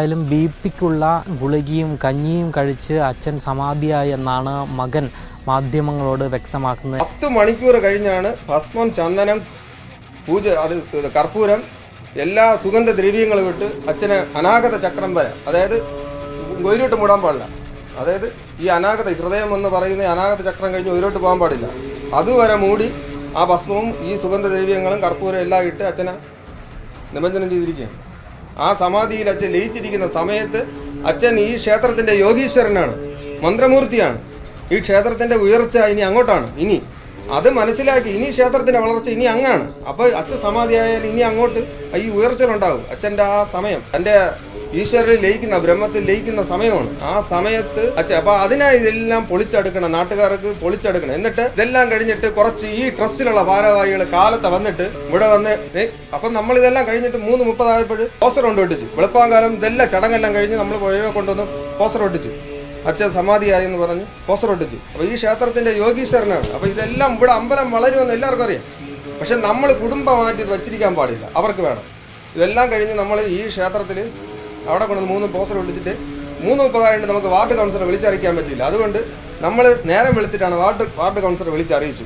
എന്തായാലും ബിപിക്കുള്ള ഗുളികയും കഞ്ഞിയും കഴിച്ച് അച്ഛൻ സമാധിയായി എന്നാണ് മകൻ മാധ്യമങ്ങളോട് വ്യക്തമാക്കുന്നത്. 10 മണിക്കൂർ കഴിഞ്ഞാണ് ഭസ്മം, ചന്ദനം, പൂജ, അതിൽ കർപ്പൂരം, എല്ലാ സുഗന്ധദ്രവ്യങ്ങളും ഇട്ട് അച്ഛന് അനാഗത ചക്രം വരെ, അതായത് ഉയരോട്ട് മൂടാൻ പാടില്ല. അതായത് ഈ അനാഗത ഹൃദയം എന്ന് പറയുന്ന അനാഗത ചക്രം കഴിഞ്ഞ് ഉയരോട്ട് പോകാൻ പാടില്ല. അതുവരെ മൂടി ആ ഭസ്മവും ഈ സുഗന്ധദ്രവ്യങ്ങളും കർപ്പൂരം എല്ലാം ഇട്ട് അച്ഛനെ നിമഞ്ജനം ചെയ്തിരിക്കുകയാണ്. ആ സമാധിയിൽ അച്ഛൻ ലയിച്ചിരിക്കുന്ന സമയത്ത് അച്ഛൻ ഈ ക്ഷേത്രത്തിൻ്റെ യോഗീശ്വരനാണ്, മന്ത്രമൂർത്തിയാണ്. ഈ ക്ഷേത്രത്തിൻ്റെ ഉയർച്ച ഇനി അങ്ങോട്ടാണ്. ഇനി അത് മനസ്സിലാക്കി ഇനി ക്ഷേത്രത്തിൻ്റെ വളർച്ച ഇനി അങ്ങാണ്. അപ്പോൾ അച്ഛൻ സമാധിയായാൽ ഇനി അങ്ങോട്ട് ഈ ഉയർച്ചകളുണ്ടാവും. അച്ഛൻ്റെ ആ സമയം തൻ്റെ ഈശ്വരനിൽ ലയിക്കുന്ന, ബ്രഹ്മത്തിൽ ലയിക്കുന്ന സമയമാണ്. ആ സമയത്ത് അച്ഛൻ അപ്പോൾ അതിനായി ഇതെല്ലാം പൊളിച്ചെടുക്കണം, നാട്ടുകാർക്ക് പൊളിച്ചെടുക്കണം. എന്നിട്ട് ഇതെല്ലാം കഴിഞ്ഞിട്ട് കുറച്ച് ഈ ട്രസ്റ്റിലുള്ള ഭാരവാഹികൾ കാലത്ത് വന്നിട്ട് ഇവിടെ വന്ന് അപ്പം നമ്മളിതെല്ലാം കഴിഞ്ഞിട്ട് 3:30 ആയപ്പോൾ പോസ്റ്റർ കൊണ്ട് ഒട്ടിച്ചു. വെളുപ്പാങ്കാലം ഇതെല്ലാം ചടങ്ങെല്ലാം കഴിഞ്ഞ് നമ്മൾ പുഴയെ കൊണ്ടുവന്ന് പോസ്റ്റർ ഒട്ടിച്ചു. അച്ഛൻ സമാധിയായി എന്ന് പറഞ്ഞ് പോസ്റ്റർ ഒട്ടിച്ചു. അപ്പോൾ ഈ ക്ഷേത്രത്തിൻ്റെ യോഗീശ്വരനാണ്. അപ്പോൾ ഇതെല്ലാം ഇവിടെ അമ്പലം വളരുമെന്ന് എല്ലാവർക്കും അറിയാം. പക്ഷെ നമ്മൾ കുടുംബമായിട്ട് ഇത് വച്ചിരിക്കാൻ പാടില്ല, അവർക്ക് വേണം. ഇതെല്ലാം കഴിഞ്ഞ് നമ്മൾ ഈ ക്ഷേത്രത്തിൽ അവിടെ കൊണ്ടുവന്ന് 3 പോസ്റ്റർ ഒട്ടിച്ചിട്ട് 3:30 നമുക്ക് വാർഡ് കൗൺസിലറെ വിളിച്ചറിയിക്കാൻ പറ്റില്ല. അതുകൊണ്ട് നമ്മൾ നേരം വെളുത്തിട്ടാണ് വാർഡ് കൗൺസിലറെ വിളിച്ചറിയിച്ചു.